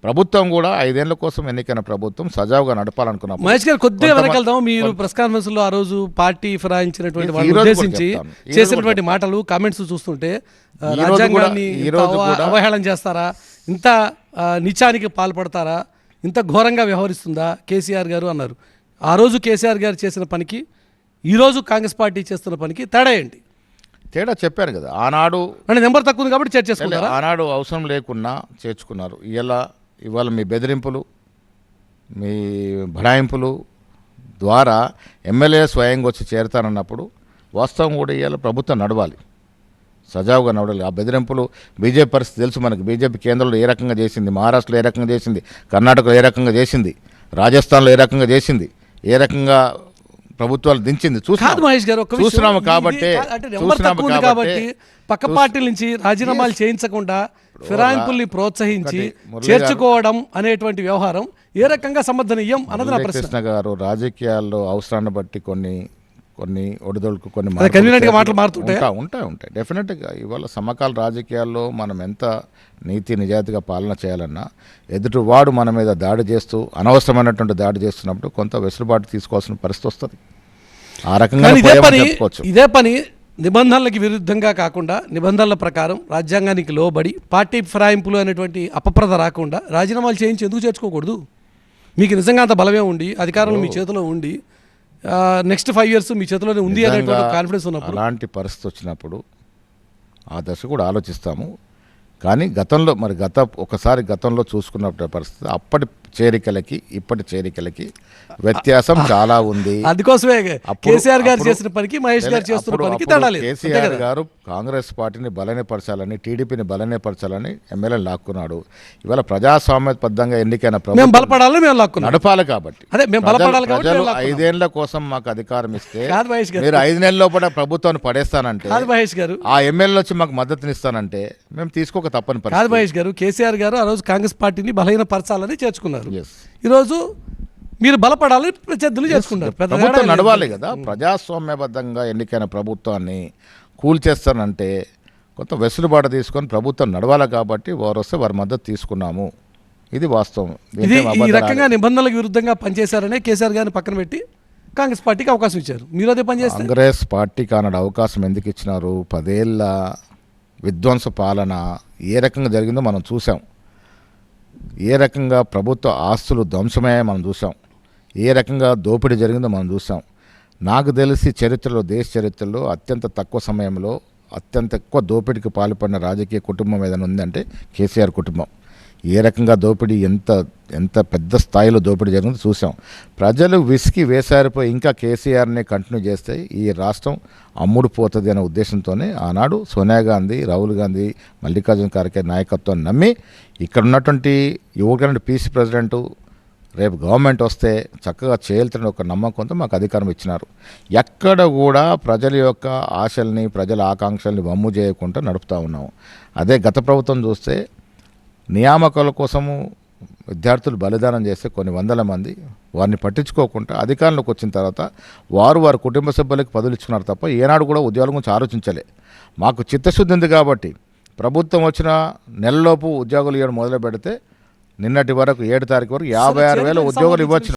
ప్రభుత్వం కూడా 5 ఏళ్ల కోసం ఎన్నికైన ప్రభుత్వం సజావుగా నడపాలనుకున్నప్పుడు మహేష్ గారు కొద్దిగా వెనకెళ్దాం. మీరు ప్రెస్ కాన్ఫరెన్స్ లో ఆ రోజు పార్టీ ఫిరాయించినటువంటి వాళ్ళని ఉద్దేశించి చేసినటువంటి మాటలు కామెంట్స్ చూస్తుంటే రాజ్యాంగాన్ని అవహేళన చేస్తారా, ఇంత నిచానికి పాల్పడతారా, ఇంత ఘోరంగా వ్యవహరిస్తుందా కేసీఆర్ గారు అన్నారు. ఆ రోజు కేసీఆర్ గారు చేసిన పనికి ఈరోజు కాంగ్రెస్ పార్టీ చేస్తున్న పనికి తేడా ఏంటి? తేడా చెప్పాను కదా, ఆనాడు అంటే నెంబర్ తక్కువ ఉంది కాబట్టి చేర్చేసుకున్నారు. ఆనాడు అవసరం లేకున్నా చేర్చుకున్నారు. ఇవాళ మీ బెదిరింపులు, మీ బడాయింపులు ద్వారా ఎమ్మెల్యే స్వయంగా వచ్చి చేరతానన్నప్పుడు వాస్తవం కూడా ఇవాళ ప్రభుత్వం నడవాలి, సజావుగా నడవాలి. ఆ బెదిరింపులు బీజేపీ పరిస్థితి తెలుసు మనకి. బీజేపీ కేంద్రంలో ఏ రకంగా చేసింది, మహారాష్ట్రలో ఏ రకంగా చేసింది, కర్ణాటకలో ఏ రకంగా చేసింది, రాజస్థాన్లో ఏ రకంగా చేసింది, ఏ రకంగా ప్రభుత్వాలు దించింది చూస్తున్నాము. కాబట్టి పక్క పార్టీల నుంచి రాజీనామాలు చేయించకుండా ఫిరాయింపుల్ని ప్రోత్సహించి చేర్చుకోవడం అనేటువంటి వ్యవహారం ఏ రకంగా సమర్థనీయం అన్నది నా ప్రశ్న. కృష్ణ గారు, రాజకీయాల్లో అవసరాన్ని బట్టి కొన్ని ఒడిదొడుకు కొన్ని మాటలు మారుతుంటాయి. ఉంటాయి డెఫినెట్గా. ఇవాళ సమకాల రాజకీయాల్లో మనం ఎంత నీతి నిజాయితీగా పాలన చేయాలన్నా ఎదుటివాడు మన మీద దాడి చేస్తూ అనవసరమైనటువంటి దాడి చేస్తున్నప్పుడు కొంత వెసులుబాటు తీసుకోవాల్సిన పరిస్థితి వస్తుంది. ఆ రకంగా ఇదే పని నిబంధనలకు విరుద్ధంగా కాకుండా నిబంధనల ప్రకారం రాజ్యాంగానికి లోబడి పార్టీ ఫిరాయింపులు అనేటువంటి అపప్రద రాకుండా రాజీనామాలు చేయించి ఎందుకు చేర్చుకోకూడదు? మీకు నిజంగా అంత బలమే ఉండి అధికారంలో మీ చేతిలో ఉండి నెక్స్ట్ 5 years మీ చేతిలోనే ఉంది అనేటువంటి కాన్ఫిడెన్స్ ఉన్నప్పుడు అలాంటి పరిస్థితి వచ్చినప్పుడు ఆ దశ కూడా ఆలోచిస్తాము. కానీ గతంలో చూసుకున్న పరిస్థితి అప్పటి చేరికలకి ఇప్పటి చేరికలకి వ్యత్యాసం చాలా ఉంది. అందుకోసమే కేసీఆర్ గారు చేసిన పనికి మహేష్ గారు చేస్తున్న పనికి తేడా లేదు. కేసీఆర్ గారు కాంగ్రెస్ పార్టీని బలహీనపరచాలని, టీడీపీని బలహీనపరచాలని ఎమ్మెల్యేలు లాక్కున్నాడు. ఇవాళ ప్రజాస్వామ్యబద్ధంగా ఎన్నికైన ప్రభుత్వం బలపడాలని మేము లాక్కున్నాం, నడపాలి. కాబట్టి ప్రజలు 5 ఏళ్ల కోసం మాకు అధికారం ఇస్తే మీరు 5 నెలల లోపల ప్రభుత్వాన్ని పడేస్తానంటే, మహేష్ గారు ఆ ఎమ్మెల్యేలు వచ్చి మాకు మద్దతునిస్తానంటే మేము తీసుకోక తప్పని పరిస్థితి. మహేష్ గారు, కేసీఆర్ గారు ఆ రోజు కాంగ్రెస్ పార్టీని బలహీనపరచాలని చేర్చుకున్నారు. ఈరోజు మీరు బలపడాలని ప్రత్యర్థులు చేసుకుంటారు. ప్రభుత్వం నడవాలి కదా. ప్రజాస్వామ్యబద్ధంగా ఎన్నికైన ప్రభుత్వాన్ని కూల్చేస్తానంటే కొంత వెసులుబాటు తీసుకొని ప్రభుత్వం నడవాలి. కాబట్టి వారు వస్తే వారి మద్దతు తీసుకున్నాము. ఇది వాస్తవం. ఈ రకంగా నిబంధనలకు విరుద్ధంగా పనిచేశారనే కేసీఆర్ గారిని పక్కన పెట్టి కాంగ్రెస్ పార్టీకి అవకాశం ఇచ్చారు. మీరు అదే పని చేస్తారు. కాంగ్రెస్ పార్టీకి అన్నాడు అవకాశం ఎందుకు ఇచ్చినారు? 10 ఏళ్ల విధ్వంస పాలన ఏ రకంగా జరిగిందో మనం చూసాం. ఏ రకంగా ప్రభుత్వ ఆస్తులు ధ్వంసమయ్యాయో మనం చూసాం. ఏ రకంగా దోపిడీ జరిగిందో మనం చూసాం. నాకు తెలిసి దేశ చరిత్రలో అత్యంత తక్కువ సమయంలో అత్యంత ఎక్కువ దోపిడీకి పాల్పడిన రాజకీయ కుటుంబం ఏదైనా ఉందంటే కేసీఆర్ కుటుంబం. ఏ రకంగా దోపిడీ ఎంత పెద్ద స్థాయిలో దోపిడీ జరిగిందో చూసాం. ప్రజలు విసికి వేసారిపోయి ఇంకా కేసీఆర్ని కంటిన్యూ చేస్తే ఈ రాష్ట్రం అమ్ముడుపోతుంది అనే ఉద్దేశంతోనే ఆనాడు సోనియా గాంధీ, రాహుల్ గాంధీ, మల్లికార్జున ఖార్గే నాయకత్వాన్ని నమ్మి ఇక్కడ ఉన్నటువంటి యువకులంటే పీసీ ప్రెసిడెంటు రేపు గవర్నమెంట్ వస్తే చక్కగా చేయలుతున్న ఒక నమ్మకంతో మాకు అధికారం ఇచ్చినారు. ఎక్కడ కూడా ప్రజల యొక్క ఆశల్ని, ప్రజల ఆకాంక్షల్ని వమ్ము చేయకుండా నడుపుతూ ఉన్నాము. అదే గత ప్రభుత్వం చూస్తే నియామకాల కోసము విద్యార్థులు బలిదానం చేస్తే కొన్ని వందల మంది వారిని పట్టించుకోకుండా అధికారంలోకి వచ్చిన తర్వాత వారి కుటుంబ సభ్యులకు పదవులు ఇచ్చుకున్నారు తప్ప ఏనాడు కూడా ఉద్యోగాల గురించి ఆలోచించలే. మాకు చిత్తశుద్ధి ఉంది కాబట్టి ప్రభుత్వం వచ్చిన నెలలోపు ఉద్యోగాలు ఇవ్వడం మొదలు పెడితే నిన్నటి వరకు 7 తారీఖు వరకు 56,000 ఉద్యోగాలు ఇవ్వచ్చు.